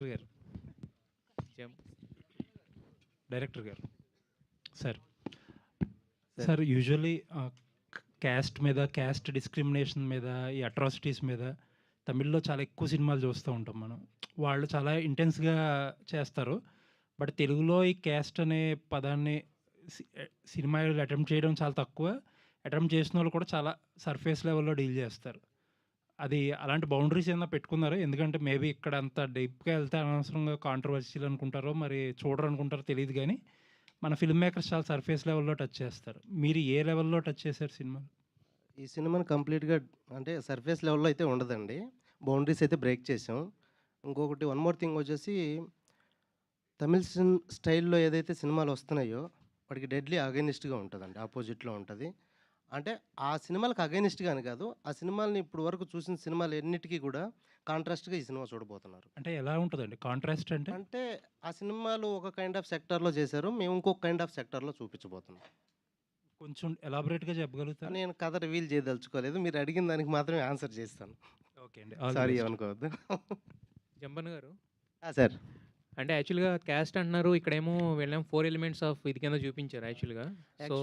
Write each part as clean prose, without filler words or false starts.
గారు చెప్ డైరెక్టర్ గారు sir sir sir usually caste మీద క్యాస్ట్ డిస్క్రిమినేషన్ మీద ఈ అట్రాసిటీస్ మీద తమిళ్లో చాలా ఎక్కువ సినిమాలు చూస్తూ ఉంటాం మనం. వాళ్ళు చాలా ఇంటెన్స్గా చేస్తారు. బట్ తెలుగులో ఈ క్యాస్ట్ అనే పదాన్ని సినిమాలు అటెంప్ట్ చేయడం చాలా తక్కువ. అటెంప్ట్ చేసిన వాళ్ళు కూడా చాలా సర్ఫేస్ లెవెల్లో డీల్ చేస్తారు. అది అలాంటి బౌండరీస్ ఏమైనా పెట్టుకున్నారో? ఎందుకంటే మేబీ ఇక్కడ అంత డీప్గా వెళ్తే అనవసరంగా కాంట్రవర్షియల్ అనుకుంటారో మరి చూడరు అనుకుంటారో తెలియదు, కానీ మన ఫిల్మ్ మేకర్స్ చాలా సర్ఫేస్ లెవెల్లో టచ్ చేస్తారు. మీరు ఏ లెవెల్లో టచ్ చేశారు సినిమా? ఈ సినిమాని కంప్లీట్‌గా అంటే సర్ఫేస్ లెవెల్‌లో అయితే ఉండదండి. బౌండరీస్ అయితే బ్రేక్ చేసాం. ఇంకొకటి వన్ మోర్ థింగ్ వచ్చేసి తమిళ్ స్టైల్‌లో ఏదైతే సినిమాలు వస్తున్నాయో వాటికి డెడ్లీ అగైనిస్ట్‌గా ఉంటదండి. ఆపోజిట్‌లో ఉంటది. అంటే ఆ సినిమాలకు అగైనిస్ట్‌గా అని కాదు. ఆ సినిమాలని ఇప్పుడు వరకు చూసిన సినిమాలు ఎన్నిటికి కూడా కాంట్రాస్ట్‌గా ఈ సినిమా చూడబోతున్నారు. అంటే ఎలా ఉంటుందండి కాంట్రాస్ట్ అంటే? అంటే ఆ సినిమాలు ఒక కైండ్ ఆఫ్ సెక్టార్‌లో చేశారు. మేము ఇంకొక కైండ్ ఆఫ్ సెక్టార్‌లో చూపించబోతున్నాం. కొంచెం ఎలాబొరేట్‌గా చెప్పగలుగుతారా? నేను కథ రివీల్ చేయదలుచుకోలేదు. మీరు అడిగిన దానికి మాత్రమే ఆన్సర్ చేస్తాను. ఓకే అండి, ఆల్ ది సారీ బెస్ట్. ఏమనుకోవద్దు. జంపన్ గారు సార్. అంటే యాక్చువల్‌గా క్యాస్ట్ అంటున్నారు. ఇక్కడేమో వీళ్ళేమో 4 ఎలిమెంట్స్ ఆఫ్ ఇది కింద చూపించారు యాక్చువల్‌గా. సో,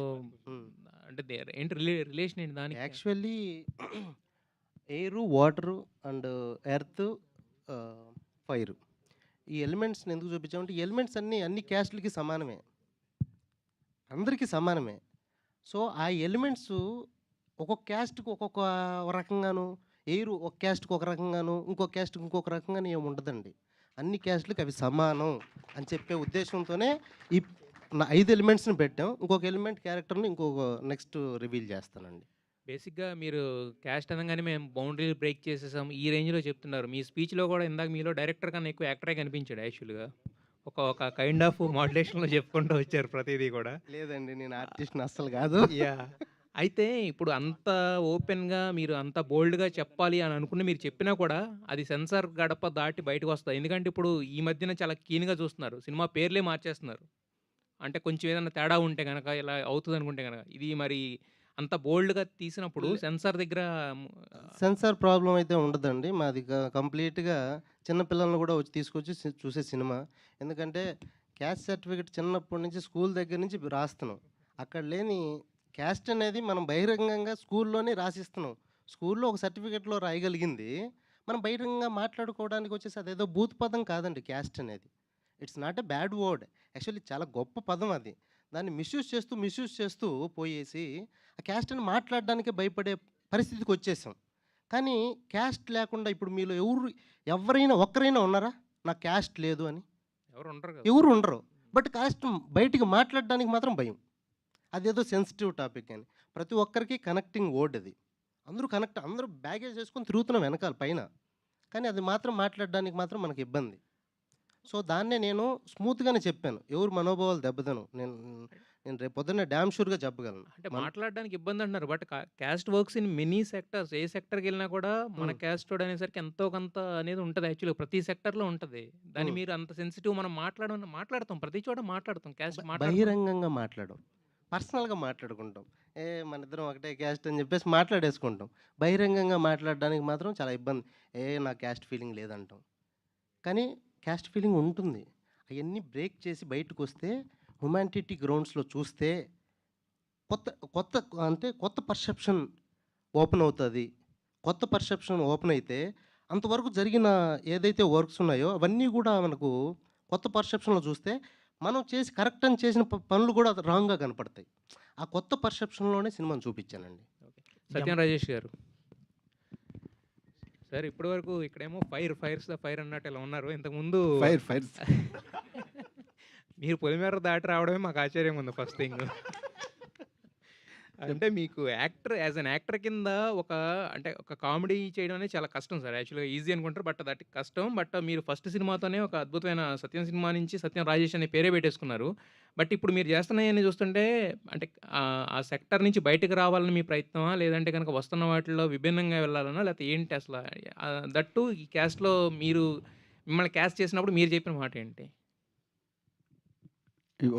హ్మ్. అంటే ఏంటి రిలేషన్ ఏంటి దానికి? Actually air, water and earth, fire. ఈ ఎలిమెంట్స్‌ని ఎందుకు చూపించామంటే ఈ ఎలిమెంట్స్ అన్ని క్యాస్ట్‌లకి సమానమే. అందరికీ సమానమే. సో, ఆ ఎలిమెంట్స్ ఒక్కొక్క క్యాస్ట్‌కి ఒక్కొక్క రకంగాను, ఎయిరు ఒక క్యాస్ట్‌కి ఒక రకంగాను, ఇంకో క్యాస్ట్‌కి ఇంకొక రకంగాను ఏమి ఉండదండి. అన్ని క్యాస్ట్‌లకి అవి సమానం అని చెప్పే ఉద్దేశంతోనే ఈ 5 ఎలిమెంట్స్‌ని పెట్టాం. ఇంకొక ఎలిమెంట్ క్యారెక్టర్‌ని ఇంకొక నెక్స్ట్ రివీల్ చేస్తానండి. బేసిక్‌గా మీరు క్యాస్ట్ అనంగానే మేము బౌండరీలు బ్రేక్ చేసేసాం. ఈ రేంజ్‌లో చెప్తున్నారు. మీ స్పీచ్‌లో కూడా ఇందాక మీలో డైరెక్టర్ కన్నా ఎక్కువ యాక్టరే కనిపించాడు యాక్చువల్‌గా. ఒక ఒక కైండ్ ఆఫ్ మోడ్యులేషన్‌లో చెప్పుకుంటూ వచ్చారు ప్రతీదీ కూడా. లేదండి. నేను ఆర్టిస్ట్‌ని అస్సలు కాదు. యాహ్! అయితే ఇప్పుడు అంత ఓపెన్‌గా మీరు అంత బోల్డ్‌గా చెప్పాలి అని అనుకుని మీరు చెప్పినా కూడా అది సెన్సార్ గడప దాటి బయటకొస్తది. ఎందుకంటే ఇప్పుడు ఈ మధ్యన చాలా కీన్‌గా చూస్తున్నారు. సినిమా పేర్లే మార్చేస్తున్నారు. అంటే కొంచెం ఏదన్నా తేడా ఉంటే గనక ఇలా అవుతదనుకుంటే గనక. ఇది మరి అంత బోల్డ్‌గా తీసినప్పుడు లే సెన్సార్ దగ్గర ము సెన్సార్ ప్రాబ్లమ్ అయితే ఉండదండి. మాది కంప్లీట్‌గా చిన్న పిల్లల్ని కూడా వచ్చి తీసుకొచ్చి చూసే సినిమా. ఎందుకంటే క్యాస్ట్ సర్టిఫికేట్ చిన్నప్పటి నుంచి స్కూల్ దగ్గర నుంచి రాస్తున్నాం. అక్కడ లేని క్యాస్ట్ అనేది మనం బహిరంగంగా స్కూల్లోనే రాసిస్తున్నాం. స్కూల్‌లో ఒక సర్టిఫికేట్‌లో రాయగలిగింది, మనం బహిరంగంగా మాట్లాడుకోవడానికి వచ్చేసి అదేదో బూత్ పదం కాదండి క్యాస్ట్ అనేది. It's not a bad word. Actually చాలా గొప్ప పదం అది. దాన్ని మిస్‌యూజ్ చేస్తూ పోయేసి ఆ క్యాస్ట్ అని మాట్లాడడానికే భయపడే పరిస్థితికొచ్చేసాం. కానీ క్యాస్ట్ లేకుండా ఇప్పుడు మీలో ఎవరైనా ఒక్కరైనా ఉన్నారా? నాకు క్యాస్ట్ లేదు అని? ఎవరు ఉండరు కదా! ఎవరు ఉండరు. బట్ కాస్ట్ బయటికి మాట్లాడడానికి మాత్రం భయం. అదేదో సెన్సిటివ్ టాపిక్ అని. ప్రతి ఒక్కరికి కనెక్టింగ్ వర్డ్ అది. అందరూ బ్యాగేజ్ చేసుకొని తిరుగుతున్నాం వెనకాల పైన. కానీ అది మాత్రం మాట్లాడడానికి మాత్రం మనకి ఇబ్బంది. సో, దాన్నే నేను స్మూత్‌గానే చెప్పాను. ఎవరి మనోభావాలు దెబ్బతినవు. నేను రేపు పొద్దున్నే డామ్ షూర్‌గా చెప్పగలను. అంటే మాట్లాడడానికి ఇబ్బందంటున్నారు. But caste works in many sectors. ఏ సెక్టార్‌కెళ్ళినా కూడా మన హ్మ్. క్యాస్టోడు అనేసరికి ఎంతో కొంత అనేది ఉంటది యాక్చువల్‌గా ప్రతి సెక్టార్‌లో ఉంటది. దాన్ని హ్మ్. మీరు అంత సెన్సిటివ్ మనం మాట్లాడతాం. ప్రతి చోట మాట్లాడతాం. క్యాస్ట్ మాట్లాడతాం. బహిరంగంగా మాట్లాడం. పర్సనల్‌గా మాట్లాడుకుంటాం. మనిద్దరం ఒకటే క్యాస్ట్ అని చెప్పేసి మాట్లాడేసుకుంటాం. బహిరంగంగా మాట్లాడడానికి మాత్రం చాలా ఇబ్బంది. నాకు క్యాస్ట్ ఫీలింగ్ లేదంటాం. కానీ క్యాస్ట్ ఫీలింగ్ ఉంటుంది. అయన్నీ బ్రేక్ చేసి బయటకొస్తే హ్యుమానిటీ గ్రౌండ్స్‌లో చూస్తే కొత్త కొత్త కొత్త పర్సెప్షన్ ఓపెన్ అవుతది. కొత్త పర్సెప్షన్ ఓపెన్ అయితే అంతవరకు జరిగిన ఏదైతే వర్క్స్ ఉన్నాయో అవన్నీ గూడా మనకు కొత్త పర్సెప్షన్‌లో చూస్తే మనం కరెక్ట్ అని చేసిన పనులు కూడా రాంగ్‌గా కనపడతాయి. ఆ కొత్త పర్సెప్షన్‌లోనే సినిమాని చూపించానండి. ఓకే. జం సత్యం రాజేష్ గారు. సార్ ఇప్పటి వరకు ఇక్కడేమో ఫైర్స్ ద ఫైర్ అన్నట్టు ఇలా ఉన్నారు. ఇంతకుముందు ఫైర్స్. మీరు పొలిమేర దాటి రావడమే మాకు ఆశ్చర్యంగా ఉంది ఫస్ట్ థింగ్. అంటే మీకు యాజ్ ఎన్ యాక్టర్ కింద ఒక అంటే ఒక కామెడీ చేయడం అనేది చాలా కష్టం సార్. యాక్చువల్‌గా ఈజీ అనుకుంటారు. బట్ దట్ కష్టం. బట్ మీరు ఫస్ట్ సినిమాతోనే ఒక అద్భుతమైన 'సత్యం' సినిమా నుంచి 'సత్యం రాజేష్' అనే పేరే పెట్టేసుకున్నారు. బట్ ఇప్పుడు మీరు చేస్తున్నయన్ని చూస్తుంటే అంటే ఆ సెక్టార్ నుంచి బయటకి రావాలని మీ ప్రయత్నమా? లేదంటే గనక వస్తున్న వాటిల్లో విభిన్నంగా వెళ్ళాలనా? లేకపోతే ఏంటి అసల? దట్ టూ ఈ క్యాస్ట్‌లో మీరు మిమ్మల్ని క్యాస్ట్ చేసినప్పుడు మీరు చెప్పిన మాటేంటి?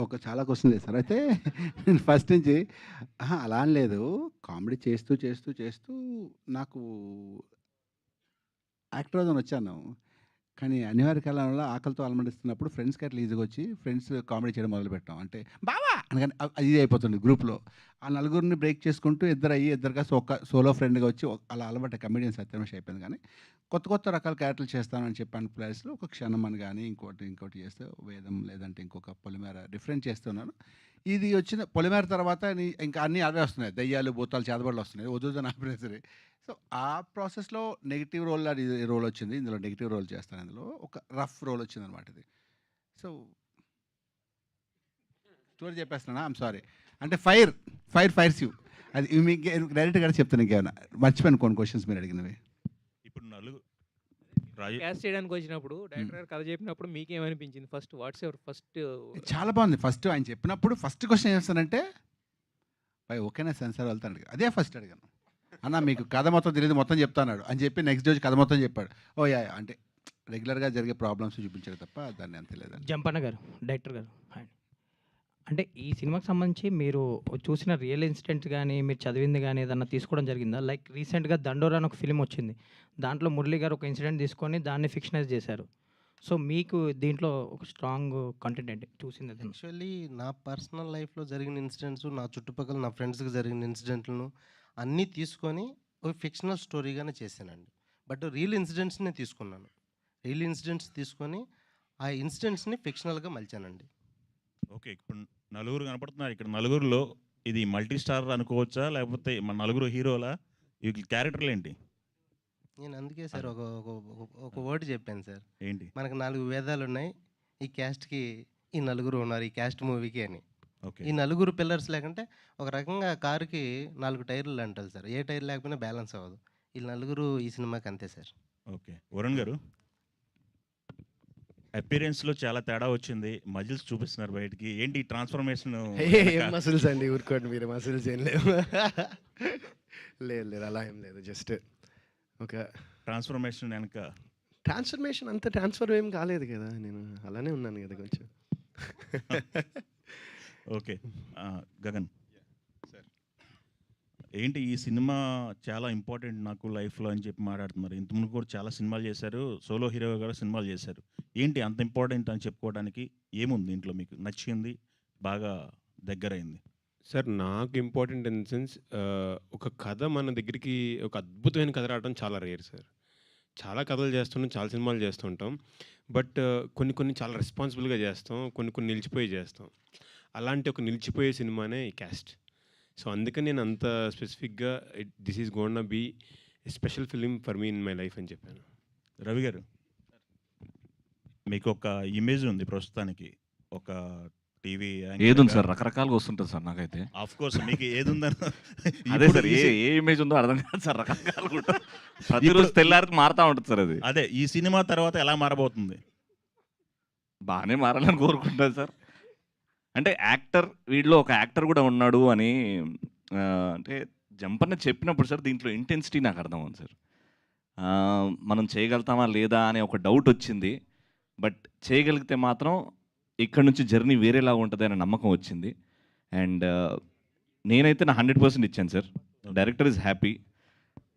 ఒక చాలా క్వెషన్ చేశారు. అయితే నేను ఫస్ట్ నుంచి అహా! అలా అని లేదు. కామెడీ చేస్తూ నాకు యాక్టర్ అవుదామని వచ్చాను. కానీ అనివార్య కాలంలో ఆకలితో అలమటిస్తున్నప్పుడు ఫ్రెండ్స్‌కి అట్లా ఈజీగా వచ్చి ఫ్రెండ్స్ కామెడీ చేయడం మొదలుపెట్టాం. అంటే బావా! అనగానే అది ఇది అయిపోతుంది గ్రూప్‌లో. ఆ నలుగురిని బ్రేక్ చేసుకుంటూ ఇద్దరుగా ఒక సోలో ఫ్రెండ్‌గా వచ్చి అలా అలవాటు కమెడియన్ సత్యమేష్ అయిపోయింది. కానీ కొత్త రకాల క్యారెక్టర్లు చేస్తానని చెప్పాను ప్లేస్‌లో ఒక క్షణం అని గాని, ఇంకోటి చేస్తే వేదం లేదంటే ఇంకొక పొలిమేర డిఫరెంట్ చేస్తున్నాను. ఇది వచ్చిన పొలిమేర తర్వాత ఇంకా అన్నీ అవే వస్తున్నాయి. దెయ్యాలు, భూతాలు, చేతబడులు వస్తున్నాయి. వద్దని ఆపినా సరే. సో, ఆ ప్రాసెస్‌లో నెగెటివ్ రోల్ వచ్చింది. ఇందులో నెగెటివ్ రోల్ చేస్తాను ఇందులో. ఒక రఫ్ రోల్ వచ్చిందనమాట ఇది. సో, స్టోరీ చెప్పేస్తున్నానా? I'm sorry. అంటే ఫైర్ ఫైర్స్ యూ. అది మీకు డైరెక్ట్‌గా చెప్తాను ఇంకేమైనా. మర్చిపోయాను కొన్ని క్వెషన్స్ మీరు అడిగినవి. ఇప్పుడు రాజు క్యాస్ట్ చేయడానికి వచ్చినప్పుడు డైరెక్టర్ గారు కథ చెప్పినప్పుడు మీకేమనిపించింది? ఫస్ట్ వాట్స్ యువర్ ఫస్ట్ చాలా బాగుంది. ఫస్ట్ ఆయన చెప్పినప్పుడు ఫస్ట్ క్వెషన్ ఏం చేస్తానంటే, "భయ్ ఓకేనా సెన్సార్ వెళ్తాను" అడిగా. అదే ఫస్ట్ అడిగాను. అన్న మీకు కథ మొత్తం తెలీదు మొత్తం చెప్తాన్నాడు అని చెప్పి నెక్స్ట్ రోజు కథ మొత్తం చెప్పాడు. ఓ యా అంటే రెగ్యులర్‌గా జరిగే ప్రాబ్లమ్స్ చూపించాడు తప్ప దాన్ని అంత లేదండి. జంపన్న గారు, డైరెక్టర్ గారు. హాయ్. అంటే ఈ సినిమాకి సంబంధించి మీరు చూసిన రియల్ ఇన్సిడెంట్ గానీ, మీరు చదివింది గానీ ఏదన్నా తీసుకోవడం జరిగిందా? లైక్ రీసెంట్‌గా 'దండోరా' అని ఒక ఫిల్మ్ వచ్చింది. దాంట్లో మురళి గారు ఒక ఇన్సిడెంట్ తీసుకొని దాన్ని ఫిక్షనైజ్ చేశారు. సో, మీకు దీంట్లో ఒక స్ట్రాంగ్ కంటెంట్ ఏంటి చూసింది ఏదైనా? యాక్చువల్లీ నా పర్సనల్ లైఫ్‌లో జరిగిన ఇన్సిడెంట్స్, నా చుట్టుపక్కల నా ఫ్రెండ్స్‌కి జరిగిన ఇన్సిడెంట్‌లను అన్నీ తీసుకొని ఒక ఫిక్షనల్ స్టోరీగానే చేశానండి. బట్ రియల్ ఇన్సిడెంట్స్‌నే తీసుకున్నాను. రియల్ ఇన్సిడెంట్స్ తీసుకొని ఆ ఇన్సిడెంట్స్‌ని ఫిక్షనల్‌గా మలిచానండి. ఓకే. ఇప్పుడు నలుగురు కనపడుతున్నారు. ఇక్కడ నలుగురిలో ఇది మల్టీ స్టార్ అనుకోవచ్చా? లేకపోతే మన నలుగురు హీరోలా? ఈ క్యారెక్టర్లు ఏంటి? నేను అందుకే సార్ ఒక వర్డ్ చెప్పాను సార్. ఏంటి? మనకు 4 వేదాలున్నాయి. ఈ క్యాస్ట్‌కి ఈ నలుగురు ఉన్నారు. ఈ క్యాస్ట్ మూవీకి అని. ఓకే. ఈ నలుగురు పిల్లర్స్ లేకుంటే ఒక రకంగా కారుకి 4 టైర్లు అంటారు సార్. ఏ టైర్ లేకపోయినా బ్యాలెన్స్ అవ్వదు. ఈ నలుగురు ఈ సినిమాకి అంతే సార్. ఓకే. వరుణ్ గారు, అపియరెన్స్‌లో చాలా తేడా వచ్చింది. మజిల్స్ చూపిస్తున్నారు బయటికి. ఏంటి ఈ ట్రాన్స్‌ఫర్మేషన్? ఏం మసిల్స్ అండి, ఊరుకోండి మీరు. మసిల్స్ ఏం లేవు. లేదు అలా ఏం లేదు. జస్ట్ ఒక ట్రాన్స్‌ఫర్మేషన్ వెనక ట్రాన్స్ఫర్మేషన్, అంత ట్రాన్స్ఫర్ ఏం కాలేదు కదా. నేను అలానే ఉన్నాను కదా కొంచెం. ఓకే. గగన్ ఏంటి ఈ సినిమా చాలా ఇంపార్టెంట్ నాకు లైఫ్‌లో అని చెప్పి మాట్లాడుతున్నారు. ఇంతకుముందు కూడా చాలా సినిమాలు చేశారు. సోలో హీరోగా కూడా సినిమాలు చేశారు. ఏంటి అంత ఇంపార్టెంట్ అని చెప్పుకోవడానికి ఏముంది దీంట్లో మీకు నచ్చింది? బాగా దగ్గరైంది? సార్ నాకు ఇంపార్టెంట్ ఇన్ ద సెన్స్ ఒక కథ మన దగ్గరికి ఒక అద్భుతమైన కథ రావడం చాలా రేర్ సార్. చాలా కథలు చేస్తుంటాం, చాలా సినిమాలు చేస్తుంటాం. బట్ కొన్ని చాలా రెస్పాన్సిబుల్గా చేస్తాం, కొన్ని నిలిచిపోయి చేస్తాం. అలాంటి ఒక నిలిచిపోయే సినిమానే ఈ క్యాస్ట్. సో అందుకని నేను అంత స్పెసిఫిక్గా this is gonna be a special film for me in my life అని చెప్పాను. రవి గారు, మీకు ఒక ఇమేజ్ ఉంది ప్రస్తుతానికి. ఒక టీవీ ఏదుంది సార్? రకరకాలుగా వస్తుంటుంది సార్ నాకైతే. ఆఫ్ కోర్స్ మీకు ఏదుందని అదే సార్, ఏ ఇమేజ్ ఉందో అర్థం కాదు సార్. రకరకాలుగా ఉంటుంది. ప్రతిరోజు తెల్లారికి మారుతూ ఉంటుంది సార్ అది. అదే ఈ సినిమా తర్వాత ఎలా మారబోతుంది? బాగానే మారాలని కోరుకుంటాను సార్. అంటే యాక్టర్, వీడిలో ఒక యాక్టర్ కూడా ఉన్నాడు అని అంటే జంపన్న చెప్పినప్పుడు సార్ దీంట్లో ఇంటెన్సిటీ నాకు అర్థమవుతుంది సార్. మనం చేయగలుగుతామా లేదా అనే ఒక డౌట్ వచ్చింది. బట్ చేయగలిగితే మాత్రం ఇక్కడ నుంచి జర్నీ వేరేలా ఉంటుంది అనే నమ్మకం వచ్చింది. అండ్ నేనైతే నా 100% ఇచ్చాను sir. Director is happy.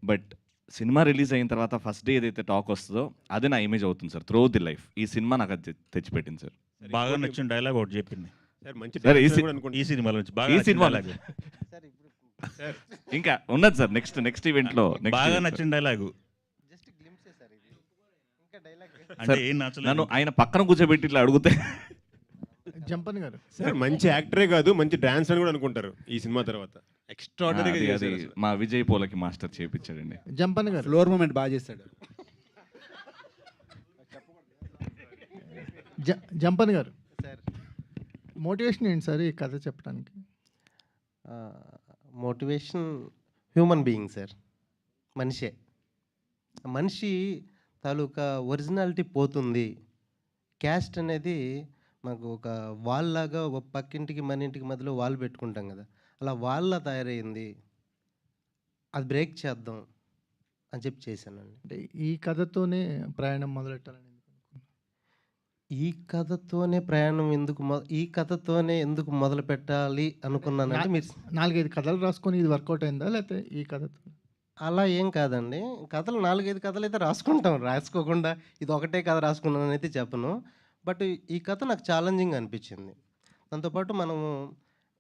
But cinema release అయిన తర్వాత ఫస్ట్ డే ఏదైతే టాక్ వస్తుందో అదే నా ఇమేజ్ అవుతుంది సార్ త్రూ ది లైఫ్. ఈ సినిమా నాకు అది తెచ్చిపెట్టింది సార్. బాగా నచ్చిన డైలాగ్ ఒకటి చెప్పింది సార్ మంచి సార్, ఈ director కూడా అనుకుంటా. ఈ సినిమాలో నుంచి. బాగా ఈ నచ్చిన సినిమా dialogue. ఇంకా ఉన్నది సార్ నెక్స్ట్ ఈవెంట్లో. బాగా నచ్చిన డైలాగు జస్ట్ గ్లింప్సే సార్ ఇది. ఇంకా డైలాగ్ అంటే ఏం నన్ను నచ్చలేదు? ఆయన పక్కన కూర్చోబెట్టి ఇట్లా అడిగితే జంపన్ గారు, సార్ మంచి యాక్టరే కాదు, మంచి డాన్స్ అని కూడా అనుకుంటారు ఈ సినిమా తర్వాత. ఎక్స్ట్రాడనరీగా అది చేశారు అసలు. మా విజయ్ పోలకి మాస్టర్ చేయించాడండి. జంపన్ గారు, ఫ్లోర్ మూమెంట్ బాగా చేస్తాడు. జంపన్ గారు, సార్. మోటివేషన్ ఏంటి సార్ ఈ కథ చెప్పడానికి? Motivation human being sir. మనిషే. మనిషి తాలూకా ఒరిజినాలిటీ పోతుంది. క్యాస్ట్ అనేది మాకు ఒక వాల్ లాగా, ఒక పక్కింటికి మన ఇంటికి మధ్యలో వాల్ పెట్టుకుంటాం కదా, అలా వాల్లా తయారైంది. అది బ్రేక్ చేద్దాం అని చెప్పి చేశానండి. అంటే ఈ కథతోనే ప్రయాణం మొదలెట్టాలని ఈ కథతోనే ఎందుకు మొదలు పెట్టాలి అనుకున్నానంటే, మీరు 4-5 కథలు రాసుకొని ఇది వర్కౌట్ అయిందా, లేకపోతే ఈ కథతో? అలా ఏం కాదండి. కథలు 4, 5 కథలైతే రాసుకుంటాం. రాసుకోకుండా ఇది ఒకటే కథ రాసుకున్నాననైతే చెప్పను. బట్ ఈ కథ నాకు ఛాలెంజింగ్ అనిపించింది. దాంతో పాటు మనము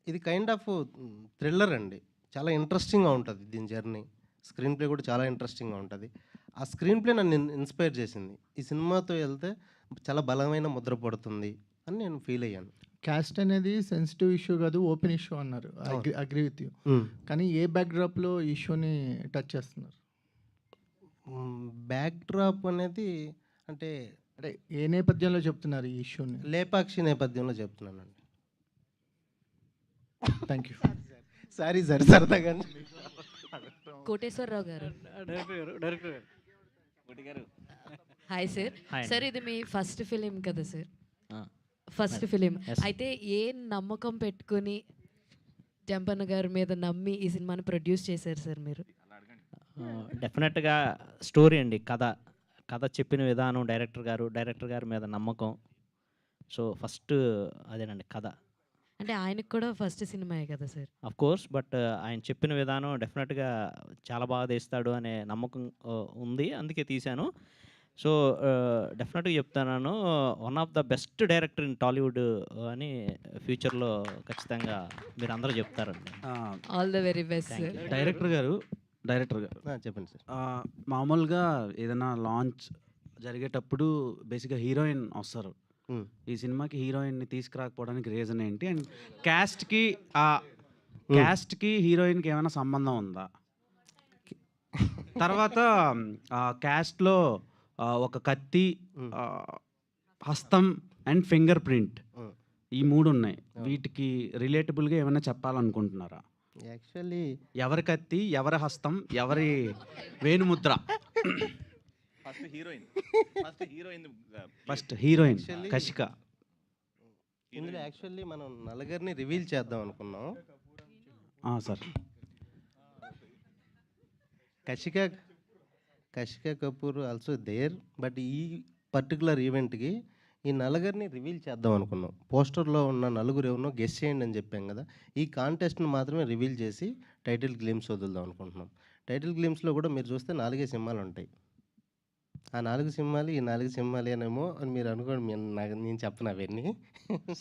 ఇది కైండ్ ఆఫ్ థ్రిల్లర్ అండి. చాలా ఇంట్రెస్టింగ్‌గా ఉంటది దీని జర్నీ. స్క్రీన్ ప్లే కూడా చాలా ఇంట్రెస్టింగ్‌గా ఉంటది. ఆ స్క్రీన్ ప్లే నన్ను ఇన్‌స్పైర్ చేసింది. ఈ సినిమాతో ఎళ్తే చాలా బలమైన ముద్ర పడుతుంది అని నేను ఫీల్ అయ్యాను. క్యాస్ట్ అనేది సెన్సిటివ్ ఇష్యూ కాదు, ఓపెన్ ఇష్యూ అన్నారు. అవును. Agree with you. హ్మ్. కానీ ఏ బ్యాక్‌డ్రాప్‌లో ఈ ఇష్యూని టచ్ చేస్తున్నారు? బ్యాక్ డ్రాప్ అనేది అంటే అంటే ఏ నేపథ్యంలో చెప్తున్నారు ఈ ఇష్యూని? లేపాక్షి నేపథ్యంలో చెప్తున్నానండి. Thank you. సారీ సార్ సరదాగా. కోటేశ్వరరావు గారు. డైరెక్టర్ గారు. Hi sir. హాయ్ అండి. సార్ ఇది మీ ఫస్ట్ ఫిలిం కదా సార్? ఆ. First film. Yes. అయితే ఏ నమ్మకం పెట్టుకొని జంపన్న గారి మీద నమ్మి ఈ సినిమాని ప్రొడ్యూస్ చేశారు సార్ మీరు? డెఫినెట్గా స్టోరీ అండి, కథ చెప్పిన విధానం, డైరెక్టర్ గారి మీద నమ్మకం. సో ఫస్ట్ అదేనండి కథ. అంటే ఆయనకు కూడా ఫస్ట్ సినిమాయే కదా సార్? అఫ్ కోర్స్, బట్ ఆయన చెప్పిన విధానం డెఫినెట్గా చాలా బాగా తీస్తాడు అనే నమ్మకం ఉంది, అందుకే తీశాను. సో డెఫినెట్గా చెప్తున్నాను, one of the best director in Tollywood అని ఫ్యూచర్లో ఖచ్చితంగా మీరు అందరూ చెప్తారండి. All the very best Thank sir. you. Director గారు చెప్పండి సార్. మామూలుగా ఏదైనా లాంచ్ జరిగేటప్పుడు బేసిక్గా హీరోయిన్ వస్తారు. హ్మ్. ఈ సినిమాకి హీరోయిన్ని తీసుకురాకపోవడానికి రీజన్ ఏంటి? అండ్ క్యాస్ట్కి హీరోయిన్కి ఏమైనా సంబంధం ఉందా? తర్వాత క్యాస్ట్లో ఒక కత్తి, హస్తం అండ్ ఫింగర్ ప్రింట్, హ్మ్. ఈ 3 ఉన్నాయి. వీటికి రిలేటబుల్గా ఏమైనా చెప్పాలనుకుంటున్నారా? యాక్చువల్లీ ఎవరి కత్తి, ఎవరి హస్తం, ఎవరి వేణుముద్ర? First heroine Actually- Kashika. ఇందులో యాక్చువల్లీ మనం నలుగురిని రివీల్ చేద్దాం అనుకున్నాం. Sir Kashika Kapoor also there. But ఈ పర్టికులర్ ఈవెంట్కి ఈ నలుగురిని రివీల్ చేద్దాం అనుకున్నాం. పోస్టర్లో ఉన్న నలుగురు ఎవరినో గెస్ చేయండి అని చెప్పాం కదా. ఈ కాంటెస్ట్ని మాత్రమే రివీల్ చేసి టైటిల్ గ్లిమ్స్ వదులుదాం అనుకుంటున్నాం. టైటిల్ గ్లిమ్స్లో కూడా మీరు చూస్తే 4 సింహాలు ఉంటాయి. ఆ 4 సింహాలు ఈ 4 సింహాలేనేమో అని మీరు అనుకోండి. నేను చెప్పను అవన్నీ.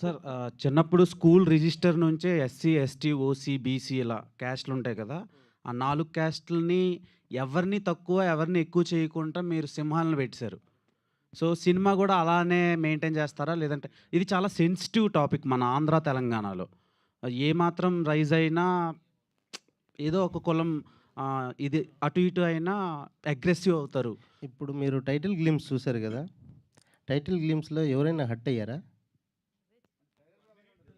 సార్ చిన్నప్పుడు స్కూల్ రిజిస్టర్ నుంచే ఎస్సీ, ఎస్టీ, ఓసీ, బీసీ ఇలా క్యాస్ట్లు ఉంటాయి కదా. ఆ 4 క్యాస్ట్లని ఎవరిని తక్కువ ఎవరిని ఎక్కువ చేయకుండా మీరు సింహాలను పెట్టారు. సో సినిమా కూడా అలానే మెయింటైన్ చేస్తారా? లేదంటే ఇది చాలా సెన్సిటివ్ టాపిక్ మన ఆంధ్ర తెలంగాణలో. ఏమాత్రం రైజ్ అయినా ఏదో ఒక కులం ఇది అటు ఇటు అయినా అగ్రెసివ్ అవుతారు. ఇప్పుడు మీరు టైటిల్ గ్లిమ్స్ చూసారు కదా. టైటిల్ గ్లిమ్స్లో ఎవరైనా హట్ అయ్యారా?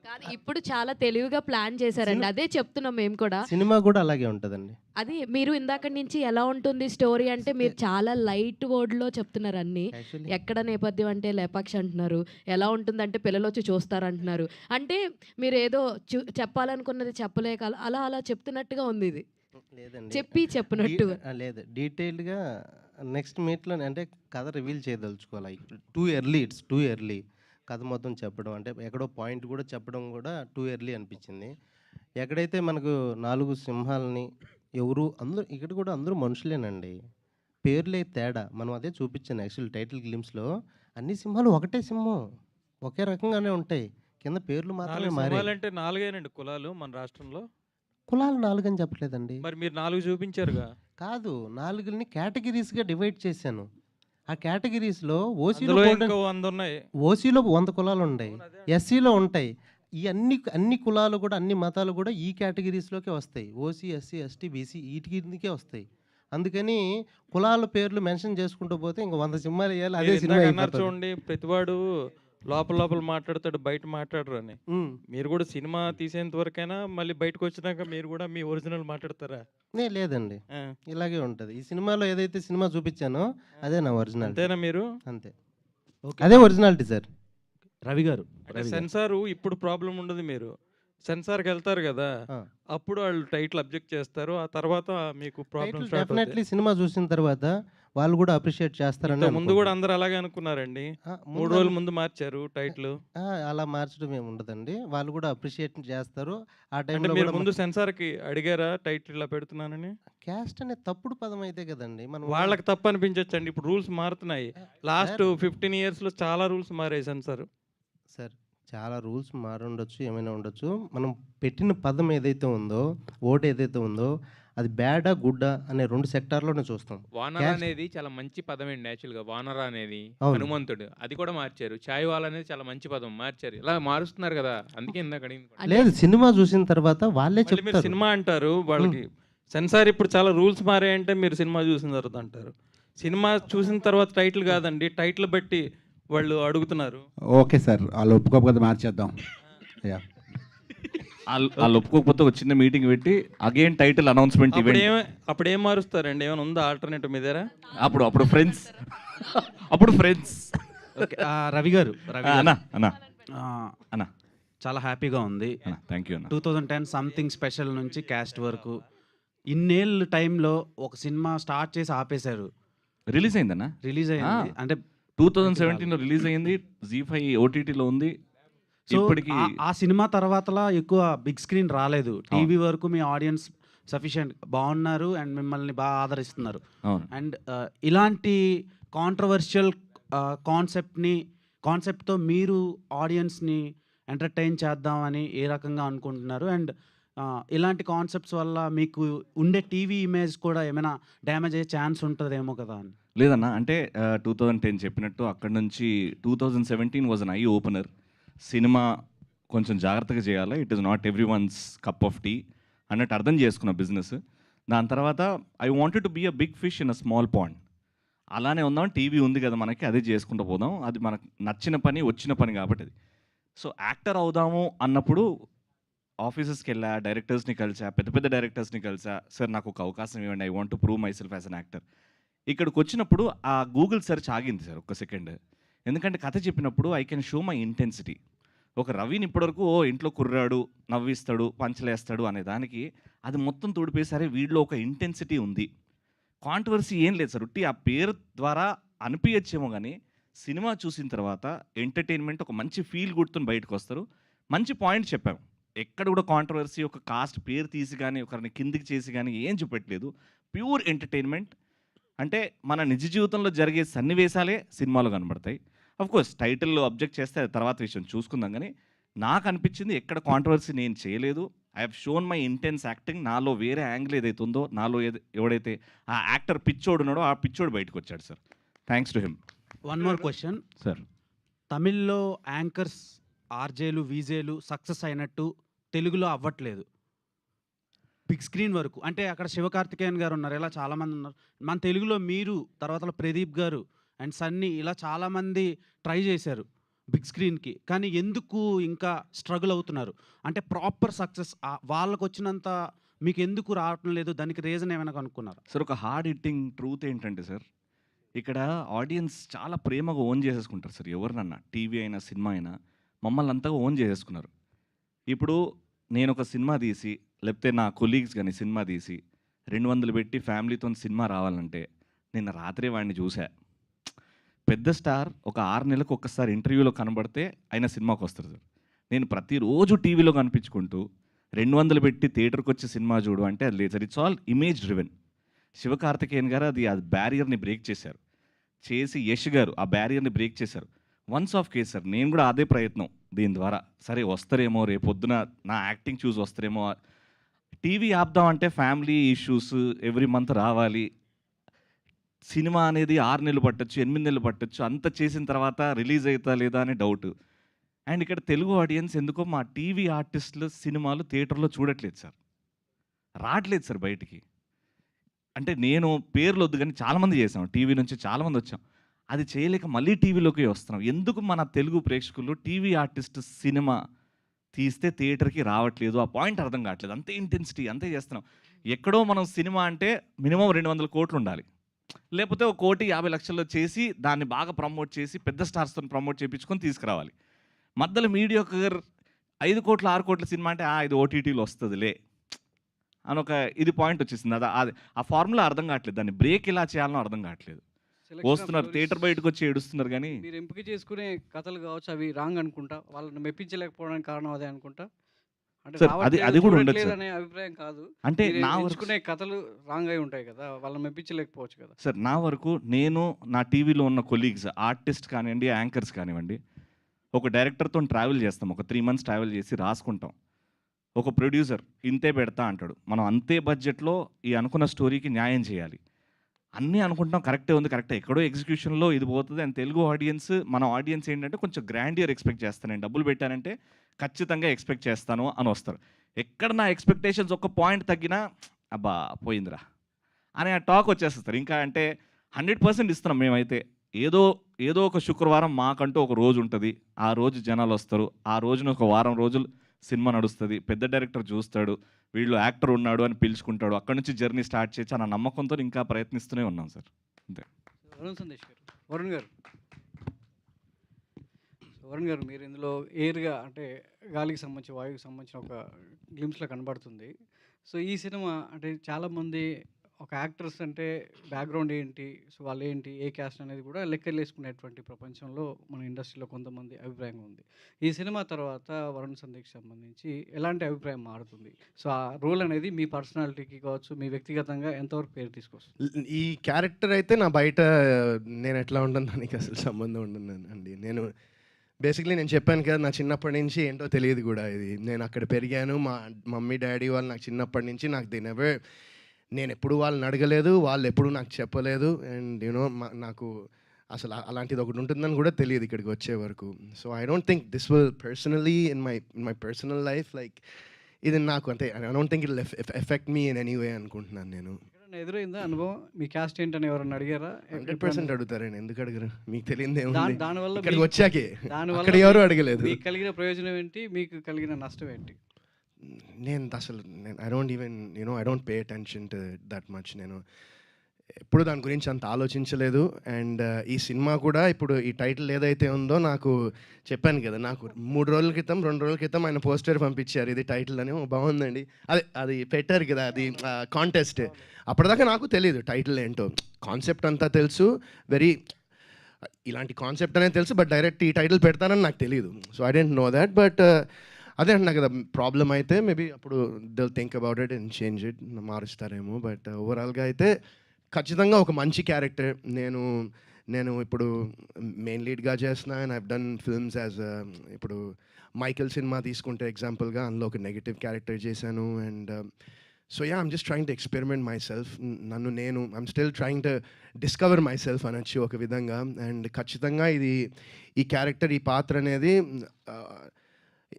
కానీ ఇప్పుడు చాలా తెలివిగా ప్లాన్ చేశారండి. అదే చెప్తున్నాం మేము కూడా. సినిమా కూడా అలాగే ఉంటుందండి. అది మీరు ఇందాక నుంచి ఎలా ఉంటుంది స్టోరీ అంటే మీరు చాలా లైట్ వర్డ్లో చెప్తున్నారు అన్ని. యాక్చువల్లీ ఎక్కడ నేపథ్యం అంటే లేపాక్షి అంటున్నారు, ఎలా ఉంటుందంటే పిల్లలు వచ్చి చూస్తారు అంటున్నారు. అంటే మీరు ఏదో చెప్పాలనుకున్నది చెప్పలేక అలా అలా చెప్తున్నట్టుగా ఉంది ఇది. లేదండి, చెప్పినట్టు. లేదు, డీటెయిల్డ్గా నెక్స్ట్ మీట్లో అంటే కథ రివీల్ చేయదలుచుకోవాలి. Too early, it's too early. కథ మొత్తం చెప్పడం అంటే ఎక్కడో పాయింట్ కూడా చెప్పడం కూడా టూ ఎర్లీ అనిపించింది. ఎక్కడైతే మనకు 4 సింహాలని ఎవరు అందరూ ఇక్కడ కూడా అందరూ మనుషులేనండి. పేర్లే తేడా. మనం అదే చూపించాను యాక్చువల్ టైటిల్ గ్లిమ్స్లో. అన్ని సింహాలు ఒకటే సింహం, ఒకే రకంగానే ఉంటాయి. కింద పేర్లు మాత్రమే మారాయి. అంటే 4 కులాలు మన రాష్ట్రంలో. కులాలు 4 అని చెప్పలేదండి. మరి మీరు 4 చూపించారుగా. కాదు, 4ని కేటగిరీస్గా డివైడ్ చేశాను. ఆ కేటగిరీస్లో ఇంకో 100 ఉన్నాయి. ఓసీలో 100 కులాలు ఉన్నాయి, ఎస్సీలో ఉంటాయి. ఈ అన్ని కులాలు కూడా అన్ని మతాలు కూడా ఈ కేటగిరీస్లోకే వస్తాయి. ఓసీ, ఎస్సీ, ఎస్టీ, బీసీ వీటికే వస్తాయి. అందుకని కులాల పేర్లు మెన్షన్ చేసుకుంటూ పోతే ఇంక 100 సింహాలు వేయాలి. అదే సినిమా అన్నారు చూడండి, ప్రతివాడు లోపల మాట్లాడతాడు, బయట మాట్లాడరు అని. మీరు కూడా సినిమా తీసేంత వరకైనా మళ్ళీ బయటకు వచ్చినాక మీరు కూడా మీ ఒరిజినల్ మాట్లాడతారా? లేదండి, ఇలాగే ఉంటుంది. ఈ సినిమాలో ఏదైతే సినిమా చూపించానో అదే నా ఒరిజినల్. అంతేనా మీరు? అంతే, అదే ఒరిజినాలిటీ సార్. రవి గారు సెన్సార్ ఇప్పుడు ప్రాబ్లం ఉండదు. మీరు సెన్సార్‌కి వెళ్తారు గదా! ఆ! అప్పుడు వాళ్ళు టైటిల్ అబ్జెక్ట్ చేస్తారు. ఆ తర్వాత మీకు ప్రాబ్లమ్ టైటిల్ స్టార్ట్ అవుతాయి. డెఫినెట్లీ సినిమా చూసిన తర్వాత వాళ్ళు కూడా అప్రిషియేట్ చేస్తారని ఇంతకు ముందు గూడా అనుకుంటున్నాను. అందరూ అలాగే అనుకున్నారండి. 3 ముందు రోజుల ముందు మార్చారు టైటిల్. అలా మార్చడం ఏమి ఉండదండి. వాళ్ళు కూడా అప్రిషియేట్ చేస్తారు. ఆ అంటే టైంలో మీరు కూడా ముందు సెన్సార్‌కి అడిగారా టైటిల్ ఇలా పెడుతున్నానని? క్యాస్ట్ అనేది తప్పుడు పదం అయితే కదండీ! మనం వాళ్ళకి తప్పు అనిపించొచ్చండి. ఇప్పుడు రూల్స్ మారుతున్నాయి. లాస్ట్ సార్ 15 ఇయర్స్‌లో చాలా రూల్స్ మారాయి సెన్సార్. సార్ చాలా రూల్స్ మారుండొచ్చు, ఏమైనా ఉండొచ్చు. మనం పెట్టిన పదం ఏదైతే ఉందో, ఓట్ ఏదైతే ఉందో అది బ్యాడా, గుడ్డా అనే 2 సెక్టార్‌లోనే చూస్తాం. వానర క్యాస్ట్ అనేది చాలా మంచి పదమండి యాక్చువల్‌గా. వానర అనేది అవును. హనుమంతుడు. అది కూడా మార్చారు. చాయ్‌వాలా అనేది చాలా మంచి పదం మార్చారు. ఇలా మారుస్తున్నారు కదా! అందుకే ఇందాక అడిగింది కూడా. లేదు సినిమా చూసిన తర్వాత వాళ్ళే మళ్ళీ మీరు చెప్తారు. సినిమా అంటారు. వాళ్ళకి సెన్సార్ ఇప్పుడు చాలా రూల్స్ మారాయంటే మీరు సినిమా చూసిన తర్వాత అంటారు. సినిమా చూసిన తర్వాత టైటిల్ కాదండి. టైటిల్ బట్టి వాళ్ళు అడుగుతున్నారు. ఓకే సార్, వాళ్ళు ఒప్పుకోకపోతే మార్చేద్దాం. యా వాళ్ళు ఒప్పుకోకపోతే ఒక చిన్న మీటింగ్ పెట్టి అగైన్ టైటిల్ అనౌన్స్మెంట్ ఈవెంట్. అప్పుడు ఏం మారుస్తారండి? ఏమైనా ఉందా ఆల్టర్నేటివ్ మీ దగ్గర? అప్పుడు ఫ్రెండ్స్ అప్పుడు ఫ్రెండ్స్. ఓకే. రవి గారు అన్నా అన్నా ఆ, అన్నా చాలా హ్యాపీగా ఉంది. థ్యాంక్ యూ అన్న. 2010 సంథింగ్ స్పెషల్ నుంచి క్యాస్ట్ వరకు ఇన్నేళ్ళ టైంలో ఒక సినిమా స్టార్ట్ చేసి ఆపేశారు. రిలీజ్ అయిందన్నా. రిలీజ్ అయింది అంటే 2017లో రిలీజ్ అయింది. జీ5 ఓటీటీలో ఉంది. సో ఇప్పటికి ఆ సినిమా తర్వాతలా ఎక్కువ బిగ్ స్క్రీన్ రాలేదు. టీవీ వరకు మీ ఆడియన్స్ సఫిషియెంట్ బాగున్నారు అండ్ మిమ్మల్ని బాగా ఆదరిస్తున్నారు. అవును. అండ్ ఇలాంటి కాంట్రవర్షియల్ కాన్సెప్ట్తో మీరు ఆడియన్స్ని ఎంటర్టైన్ చేద్దామని ఏ రకంగా అనుకుంటున్నారు? అండ్ ఇలాంటి కాన్సెప్ట్స్ వల్ల మీకు ఉండే టీవీ ఇమేజ్ కూడా ఏమైనా డ్యామేజ్ అయ్యే ఛాన్స్ ఉంటుందేమో కదా అని. లేదన్నా, అంటే 2010 చెప్పినట్టు అక్కడ నుంచి 2017 was an eye opener. Cinema కొంచెం జాగ్రత్తగా చేయాలి. It is not every one's cup of tea అన్నట్టు అర్థం చేసుకున్న బిజినెస్. దాని తర్వాత I wanted to be a big fish in a small pond. అలానే ఉందాం, టీవీ ఉంది కదా మనకి, అదే చేసుకుంటూ పోదాం. అది మనకు నచ్చిన పని, వచ్చిన పని కాబట్టి అది. సో యాక్టర్ అవుదాము అన్నప్పుడు ఆఫీసెస్కి వెళ్ళా, డైరెక్టర్స్ని కలిసా, పెద్ద పెద్ద డైరెక్టర్స్ని కలిసా. సార్ నాకు ఒక అవకాశం ఇవ్వండి, I want to prove my self as an actor. ఇక్కడికి వచ్చినప్పుడు ఆ గూగుల్ సెర్చ్ ఆగింది సార్ ఒక్క సెకండ్. ఎందుకంటే కథ చెప్పినప్పుడు I can show my intensity. ఒక రవిని ఇప్పటివరకు ఇంట్లో కుర్రాడు, నవ్విస్తాడు, పంచలేస్తాడు అనే దానికి అది మొత్తం తోడిపోయేసరే వీడిలో ఒక ఇంటెన్సిటీ ఉంది. కాంట్రవర్సీ ఏం లేదు సార్, ఉట్టి ఆ పేరు ద్వారా అనిపించచ్చేమో కానీ సినిమా చూసిన తర్వాత ఎంటర్టైన్మెంట్ ఒక మంచి ఫీల్ గుర్తుని బయటకు వస్తారు. మంచి పాయింట్ చెప్పాము. ఎక్కడ కూడా కాంట్రవర్సీ ఒక కాస్ట్ పేరు తీసి కానీ ఒకరిని కిందికి చేసి కానీ ఏం చూపెట్టలేదు. Pure entertainment. అంటే మన నిజ జీవితంలో జరిగే సన్నివేశాలే సినిమాలో కనబడతాయి. కోర్స్ టైటిల్లో అబ్జెక్ట్ చేస్తే అది తర్వాత విషయం చూసుకుందాం. కానీ నాకు అనిపించింది ఎక్కడ కాంట్రవర్సీ నేను చేయలేదు. I have shown my intense acting. నాలో వేరే యాంగిల్ ఏదైతే ఉందో, నాలో ఎవడైతే ఆ యాక్టర్ పిచ్చోడు ఉన్నాడో ఆ పిచ్చోడు బయటకు వచ్చాడు sir. Thanks to him. One more question sir. తమిళ్లో యాంకర్స్, ఆర్జేలు, వీజేలు సక్సెస్ అయినట్టు తెలుగులో అవ్వట్లేదు బిగ్ స్క్రీన్ వరకు. అంటే అక్కడ శివకార్తికేయన్ గారు ఉన్నారు, ఇలా చాలామంది ఉన్నారు. మన తెలుగులో మీరు, తర్వాత ప్రదీప్ గారు అండ్ సన్నీ, ఇలా చాలామంది ట్రై చేశారు బిగ్ స్క్రీన్కి. కానీ ఎందుకు ఇంకా స్ట్రగుల్ అవుతున్నారు? అంటే ప్రాపర్ సక్సెస్ వాళ్ళకు వచ్చినంత మీకు ఎందుకు రావటం లేదు? దానికి రీజన్ ఏమైనా కనుక్కున్నారు సార్? ఒక హార్డ్ హిట్టింగ్ ట్రూత్ ఏంటంటే సార్, ఇక్కడ ఆడియన్స్ చాలా ప్రేమగా ఓన్ చేసేసుకుంటారు సార్. ఎవరినన్నా, టీవీ అయినా సినిమా అయినా మమ్మల్ని అంతగా ఓన్ చేసేసుకున్నారు. ఇప్పుడు నేను ఒక సినిమా తీసి, లేకపోతే నా కొలీగ్స్ కానీ సినిమా తీసి 200 పెట్టి ఫ్యామిలీతో సినిమా రావాలంటే నిన్న రాత్రే వాడిని చూసా. పెద్ద స్టార్ ఒక 6 నెలలకు ఒక్కసారి ఇంటర్వ్యూలో కనబడితే ఆయన సినిమాకి వస్తారు సార్. నేను ప్రతిరోజు టీవీలో కనిపించుకుంటూ 200 పెట్టి థియేటర్కి వచ్చి సినిమా చూడు అంటే అది లేదు sir. It's all image driven. Sivakarthikeyan గారు అది బ్యారియర్ని బ్రేక్ చేశారు. చేసి యష్ గారు ఆ బ్యారియర్ని బ్రేక్ చేశారు. Once of case sir. నేను కూడా అదే ప్రయత్నం దీని ద్వారా. సరే వస్తారేమో, రేపొద్దున నా యాక్టింగ్ చూసి వస్తారేమో. టీవీ ఆపుదామంటే ఫ్యామిలీ ఇష్యూస్, ఎవ్రీ మంత్ రావాలి. సినిమా అనేది 6 నెలలు పట్టచ్చు, 8 నెలలు పట్టచ్చు. అంత చేసిన తర్వాత రిలీజ్ అవుతా లేదా అని డౌట్. అండ్ ఇక్కడ తెలుగు ఆడియన్స్ ఎందుకో మా టీవీ ఆర్టిస్టులు సినిమాలు థియేటర్లో చూడట్లేదు సార్. రావట్లేదు సార్ బయటికి. అంటే నేను పేర్లు వద్దు కానీ చాలామంది చేసాం, టీవీ నుంచి చాలామంది వచ్చాం. అది చేయలేక మళ్ళీ టీవీలోకి వస్తున్నాం. ఎందుకు మన తెలుగు ప్రేక్షకులు టీవీ ఆర్టిస్ట్ సినిమా తీస్తే థియేటర్కి రావట్లేదు? ఆ పాయింట్ అర్థం కావట్లేదు. అంతే ఇంటెన్సిటీ, అంతే చేస్తున్నాం. ఎక్కడో మనం సినిమా అంటే మినిమం 200 కోట్లు ఉండాలి, లేకపోతే 1,50,00,000 చేసి దాన్ని బాగా ప్రమోట్ చేసి పెద్ద స్టార్స్తో ప్రమోట్ చేయించుకొని తీసుకురావాలి. మధ్యలో మీడియోకర్ 5 కోట్ల 6 కోట్ల సినిమా అంటే ఇది ఓటీటీలో వస్తుందిలే అని ఒక ఇది పాయింట్ వచ్చేసింది. అది ఆ ఫార్ములా అర్థం కావట్లేదు, దాన్ని బ్రేక్ ఎలా చేయాలనో అర్థం కావట్లేదు. వస్తున్నారు థియేటర్ బయటకు వచ్చి ఏడుస్తున్నారు కానీ మీరు ఎంపిక చేసుకునే కథలు కావచ్చు అవి రాంగ్ అనుకుంటా, వాళ్ళని మెప్పించలేకపోవడానికి కారణం అదే అనుకుంటా. అంటే సార్ అది కూడా ఉండదు సార్. అనే అభిప్రాయం కాదు, అంటే మీరు నా వరకు ఎంచుకునే కథలు రాంగ్ అయి ఉంటాయి కదా, వాళ్ళని మెప్పించలేకపోవచ్చు కదా. సార్ నా వరకు నేను నా టీవీలో ఉన్న కొలీగ్స్ ఆర్టిస్ట్ కానివ్వండి, యాంకర్స్ కానివ్వండి, ఒక డైరెక్టర్తో ట్రావెల్ చేస్తాం, ఒక 3 months ట్రావెల్ చేసి రాసుకుంటాం. ఒక ప్రొడ్యూసర్ ఇంతే పెడతా అంటాడు, మనం అంతే బడ్జెట్లో ఈ అనుకున్న స్టోరీకి న్యాయం చేయాలి. అన్నీ అనుకుంటాం కరెక్టే ఉంది, కరెక్టే, ఎక్కడో ఎగ్జిక్యూషన్లో ఇది పోతుంది. అండ్ తెలుగు ఆడియన్స్, మన ఆడియన్స్ ఏంటంటే కొంచెం గ్రాండియర్ ఎక్స్పెక్ట్ చేస్తాను. నేను డబ్బులు పెట్టానంటే ఖచ్చితంగా ఎక్స్పెక్ట్ చేస్తాను అని వస్తారు. ఎక్కడ నా ఎక్స్పెక్టేషన్స్ ఒక పాయింట్ తగ్గినా అబ్బా పోయిందిరా అనే ఆ టాక్ వచ్చేస్తారు. ఇంకా అంటే 100% ఇస్తున్నాం మేమైతే. ఏదో ఒక శుక్రవారం మాకంటూ ఒక రోజు ఉంటుంది, ఆ రోజు జనాలు వస్తారు, ఆ రోజున ఒక వారం రోజులు సినిమా నడుస్తుంది, పెద్ద డైరెక్టర్ చూస్తాడు, వీళ్ళు యాక్టర్ ఉన్నాడు అని పిలుచుకుంటాడు, అక్కడ నుంచి జర్నీ స్టార్ట్ చేయొచ్చు అన్న నమ్మకంతో ఇంకా ప్రయత్నిస్తూనే ఉన్నాం సార్. అంతే. వరుణ్ సందేశ్ గారు, వరుణ్ గారు మీరు ఇందులో ఎయిర్గా అంటే గాలికి సంబంధించి వాయువుకి సంబంధించిన ఒక గ్లిమ్స్లో కనబడుతుంది. సో ఈ సినిమా అంటే చాలామంది ఒక యాక్టర్స్ అంటే బ్యాక్గ్రౌండ్ ఏంటి, సో వాళ్ళు ఏంటి, ఏ క్యాస్ట్ అనేది కూడా లెక్కలేసుకునేటువంటి ప్రపంచంలో మన ఇండస్ట్రీలో కొంతమంది అభిప్రాయం ఉంది. ఈ సినిమా తర్వాత వరుణ్ సందేశ్కి సంబంధించి ఎలాంటి అభిప్రాయం మారుతుంది? సో ఆ రోల్ అనేది మీ పర్సనాలిటీకి కావచ్చు, మీ వ్యక్తిగతంగా ఎంతవరకు పేరు తీసుకొస్తుంది? ఈ క్యారెక్టర్ అయితే నా బయట నేను ఎట్లా ఉంటాను దానికి అసలు సంబంధం ఉండదు అండి. నేను బేసిక్లీ నేను చెప్పాను కదా, నా చిన్నప్పటి నుంచి ఏంటో తెలియదు కూడా ఇది. నేను అక్కడ పెరిగాను, మా మమ్మీ డాడీ వాళ్ళు నాకు చిన్నప్పటి నుంచి నాకు నేను ఎప్పుడు వాళ్ళని అడగలేదు, వాళ్ళు ఎప్పుడు నాకు చెప్పలేదు. అండ్ యూనో నాకు అసలు అలాంటిది ఒకటి ఉంటుందని కూడా తెలియదు ఇక్కడికి వచ్చే వరకు. So I don't think this will personally in my personal life like ఇది నాకు అంటే I don't think it effect me in any way అనుకుంటున్నాను నేను. ఎదురైందా అనుభవం? మీ క్యాస్ట్ ఏంటని ఎవరన్నా అడిగారా? 100% అడుగుతారండి, ఎందుకు అడగరు? మీకు తెలియదు దానివల్ల ఇక్కడికి వచ్చాకే అక్కడ ఎవరు అడగలేదు. మీకు కలిగిన ప్రయోజనం ఏంటి, మీకు కలిగిన నష్టం ఏంటి? నేను అసలు I don't pay attention to that much. నేను ఎప్పుడు దాని గురించి అంత ఆలోచించలేదు. అండ్ ఈ సినిమా కూడా ఇప్పుడు ఈ టైటిల్ ఏదైతే ఉందో నాకు చెప్పాను కదా, నాకు 2 రోజుల క్రితం ఆయన పోస్టర్ పంపించారు, ఇది టైటిల్ అని. బాగుందండి, అది పెట్టారు కదా, అది కాంటెస్ట్. అప్పటిదాకా నాకు తెలియదు టైటిల్ ఏంటో, కాన్సెప్ట్ అంతా తెలుసు, ఇలాంటి కాన్సెప్ట్ అనేది తెలుసు, బట్ డైరెక్ట్ ఈ టైటిల్ పెడతానని నాకు తెలియదు. So I don't know that. But అదే అంటున్నా కదా, ప్రాబ్లం అయితే మేబీ అప్పుడు they think about it and change it, మారుస్తారేమో. బట్ ఓవరాల్గా అయితే ఖచ్చితంగా ఒక మంచి క్యారెక్టర్. నేను ఇప్పుడు మెయిన్ లీడ్గా చేస్తున్నా and I've done films as ఇప్పుడు మైకెల్ సినిమా తీసుకుంటే ఎగ్జాంపుల్గా అందులో ఒక నెగిటివ్ క్యారెక్టర్ చేశాను. And so I'm just trying to experiment my self. I'm still trying to discover my self అనొచ్చు ఒక విధంగా. అండ్ ఖచ్చితంగా ఈ క్యారెక్టర్, ఈ పాత్ర అనేది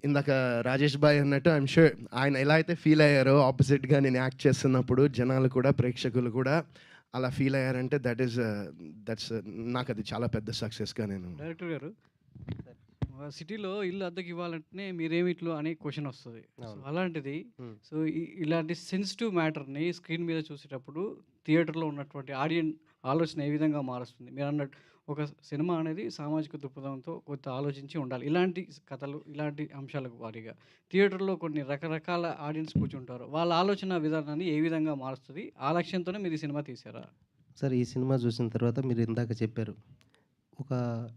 ఇందాక రాజేష్ భాయ్ అన్నట్టు ఐఎమ్ షూర్ ఆయన ఎలా అయితే ఫీల్ అయ్యారో ఆపోజిట్గా నేను యాక్ట్ చేస్తున్నప్పుడు జనాలు కూడా, ప్రేక్షకులు కూడా అలా ఫీల్ అయ్యారంటే దట్స్ నాకు అది చాలా పెద్ద సక్సెస్గా నేను. డైరెక్టర్ గారు, సిటీలో ఇల్లు అద్దెకి ఇవ్వాలంటే మీరేమిట్లు అనే క్వశ్చన్ వస్తుంది. అలాంటిది సో ఇలాంటి సెన్సిటివ్ మ్యాటర్ని స్క్రీన్ మీద చూసేటప్పుడు థియేటర్లో ఉన్నటువంటి ఆడియన్స్ ఆలోచన ఏ విధంగా మారుస్తుంది? మీరు అన్నట్టు ఒక సినిమా అనేది సామాజిక దృక్పథంతో కొంత ఆలోచించి ఉండాలి. ఇలాంటి కథలు, ఇలాంటి అంశాలకు వారీగా థియేటర్లో కొన్ని రకరకాల ఆడియన్స్ కూర్చుంటారు, వాళ్ళ ఆలోచన విధానాన్ని ఏ విధంగా మారుస్తుంది? ఆ లక్ష్యంతోనే మీరు ఈ సినిమా తీశారా? సార్ ఈ సినిమా చూసిన తర్వాత మీరు ఇందాక చెప్పారు ఒక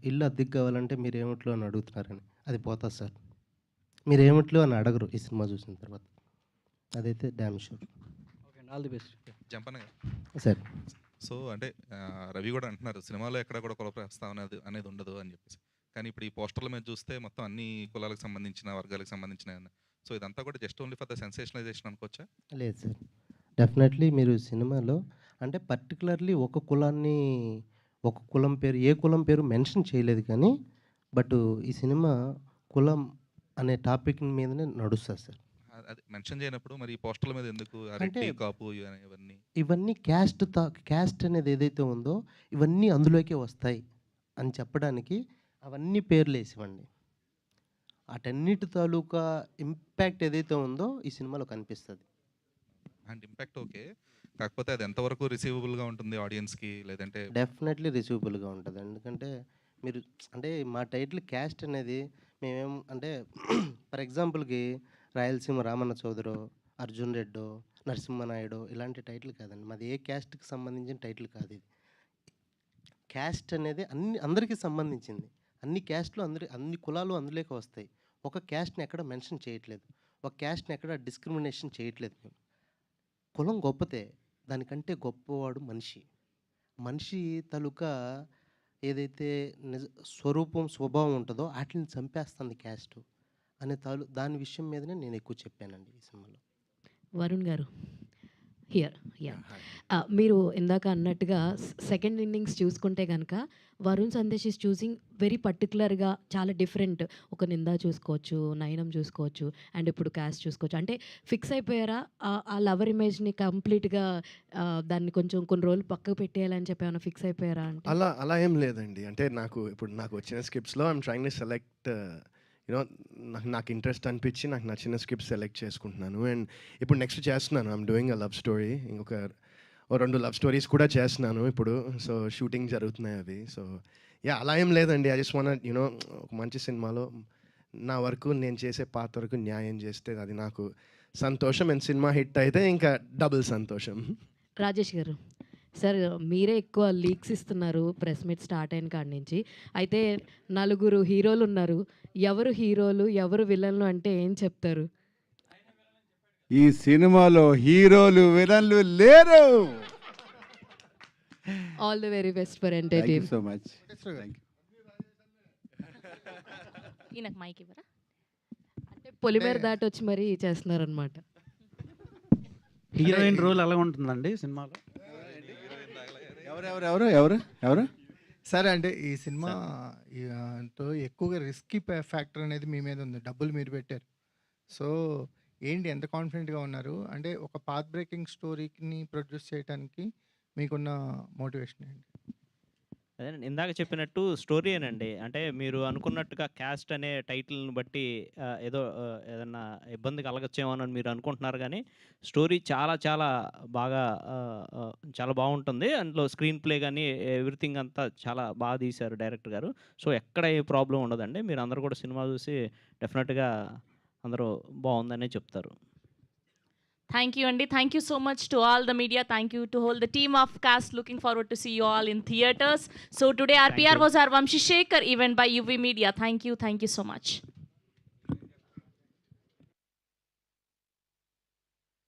ఇల్లు అద్దెకి కావాలంటే మీరు ఏమిట్లో అని అడుగుతున్నారని, అది పోతుంది సార్. మీరు ఏమిట్లో అని అడగరు ఈ సినిమా చూసిన తర్వాత, అదైతే damn sure. Okay, all the best. Jampanna sir. So అంటే రవి కూడా అంటున్నారు సినిమాలో ఎక్కడ కూడా కుల ప్రస్తావన అనేది ఉండదు అని చెప్పేసి, కానీ ఇప్పుడు ఈ పోస్టర్ల మీద చూస్తే మొత్తం అన్ని కులాలకు సంబంధించిన, వర్గాలకు సంబంధించిన. సో ఇదంతా కూడా జస్ట్ ఓన్లీ ఫర్ ద సెన్సేషనలైజేషన్ అనుకోవచ్చా? లేదు సార్, డెఫినెట్లీ మీరు సినిమాలో అంటే పర్టికులర్లీ ఒక కులం పేరు, ఏ కులం పేరు మెన్షన్ చేయలేదు, కానీ బట్ ఈ సినిమా కులం అనే టాపిక్ మీదనే నడుస్తుంది సార్. అది మెన్షన్ చేయనప్పుడు మరి ఈ పోస్టర్ల మీద ఎందుకు రెడ్డి, కాపు ఇవన్నీ క్యాస్ట్ అనేది ఏదైతే ఉందో ఇవన్నీ అందులోకే వస్తాయి అని చెప్పడానికి అవన్నీ పేర్లు వేసివ్వండి. వాటన్నిటి తాలూకా ఇంపాక్ట్ ఏదైతే ఉందో ఈ సినిమాలో కనిపిస్తుంది. అండ్ ఇంపాక్ట్ ఓకే, కాకపోతే అది ఎంతవరకు రిసీవబుల్గా ఉంటుంది ఆడియన్స్కి, లేదంటే? డెఫినెట్లీ రిసీవబుల్గా ఉంటుంది. ఎందుకంటే మీరు అంటే మా టైటిల్ క్యాస్ట్ అనేది మేమేం అంటే ఫర్ ఎగ్జాంపుల్‌కి 'రాయలసీమ రామన్న చౌదరో', 'అర్జున్ రెడ్డో', 'నరసింహనాయుడో' ఇలాంటి టైటిల్ కాదండి. మాది ఏ క్యాస్ట్‌కి సంబంధించిన టైటిల్ కాదు ఇది. క్యాస్ట్ అనేది అందరికీ సంబంధించింది. అన్ని క్యాస్ట్‌లు అన్ని కులాలు అందులోకే వస్తాయి. ఒక క్యాస్ట్‌ని ఎక్కడ మెన్షన్ చేయట్లేదు. ఒక క్యాస్ట్‌ని ఎక్కడ డిస్క్రిమినేషన్ చేయట్లేదు మేము. కులం గొప్పతే, దానికంటే గొప్పవాడు మనిషి. మనిషి తాలూకా ఏదైతే స్వరూపం, స్వభావం ఉంటుందో ఆటిని చంపేస్తుంది క్యాస్టు అనే దాని విషయం మీదనే నేను ఎక్కువ చెప్పానండి ఈ సినిమాలో. వరుణ్ గారు హియర్ మీరు ఇందాక అన్నట్టుగా సెకండ్ ఇన్నింగ్స్ చూసుకుంటే కనుక Varun Sandesh is choosing very పర్టికులర్గా చాలా డిఫరెంట్. ఒక నిందా చూసుకోవచ్చు, నయనం చూసుకోవచ్చు, అండ్ ఇప్పుడు క్యాస్ట్ చూసుకోవచ్చు. అంటే ఫిక్స్ అయిపోయారా ఆ లవర్ ఇమేజ్ని కంప్లీట్గా దాన్ని కొంచెం కొన్ని రోజులు పక్కకు పెట్టేయాలని చెప్పి ఏమైనా ఫిక్స్ అయిపోయారా? అంటే అలా ఏం లేదండి. అంటే నాకు వచ్చిన స్క్రిప్ట్స్లో I'm trying to select you know నాకు ఇంట్రెస్ట్ అనిపించి నాకు నచ్చిన స్క్రిప్ట్ సెలెక్ట్ చేసుకుంటున్నాను. అండ్ ఇప్పుడు నెక్స్ట్ చేస్తున్నాను. I'm doing a love story. ఇంకొక 2 లవ్ స్టోరీస్ కూడా చేస్తున్నాను ఇప్పుడు. సో షూటింగ్ జరుగుతున్నాయి అవి. సో అలా ఏం లేదండి. ఐ జస్ట్ వాంట్ ఒక మంచి సినిమాలో నా వరకు నేను చేసే పాత్రకు న్యాయం చేస్తే అది నాకు సంతోషం. అండ్ సినిమా హిట్ అయితే ఇంకా డబుల్ సంతోషం. రాజేష్ గారు సార్, మీరే ఎక్కువ లీక్స్ ఇస్తున్నారు ప్రెస్ మీట్ స్టార్ట్ అయిన కాడి నుంచి. అయితే 4 హీరోలు ఉన్నారు. ఎవరు హీరోలు, ఎవరు విలన్లు అంటే ఏం చెప్తారు? ఈ సినిమాలో హీరోలు విలన్లు లేరు. All the very best for entertain. So much. Thank you. ఈయనకు మైక్ ఇవ్వరా? అంటే పొలిమేర దాటి వచ్చి మరీ చేస్తున్నారనమాట. హీరోయిన్ రోల్ ఎలా ఉంటుందండి సినిమాలో? ఎవరు సరే, అంటే ఈ సినిమా తో ఎక్కువగా రిస్కీ ఫ్యాక్టర్ అనేది మీ మీద ఉంది. డబ్బులు మీరు పెట్టారు. సో ఏంటి, ఎంత కాన్ఫిడెంట్గా ఉన్నారు? అంటే ఒక పాత్ బ్రేకింగ్ స్టోరీని ప్రొడ్యూస్ చేయడానికి మీకున్న మోటివేషన్ ఏంటి? అదే ఇందాక చెప్పినట్టు స్టోరీయేనండి. అంటే మీరు అనుకున్నట్టుగా క్యాస్ట్ అనే టైటిల్ని బట్టి ఏదన్నా ఇబ్బంది కలగచ్చేమో అని మీరు అనుకుంటున్నారు, కానీ స్టోరీ చాలా బాగా చాలా బాగుంటుంది. అందులో స్క్రీన్ ప్లే కానీ ఎవ్రీథింగ్ అంతా చాలా బాగా తీశారు డైరెక్టర్ గారు. సో ఎక్కడ ఏ ప్రాబ్లం ఉండదండి. మీరు అందరూ కూడా సినిమా చూసి డెఫినెట్గా అందరూ బాగుందనే చెప్తారు. Thank you, Andy. Thank you so much to all the media. Thank you to all the team of cast. Looking forward to see you all in theaters. So today our PR was our Vamshi Shekhar event by UV Media. Thank you so much.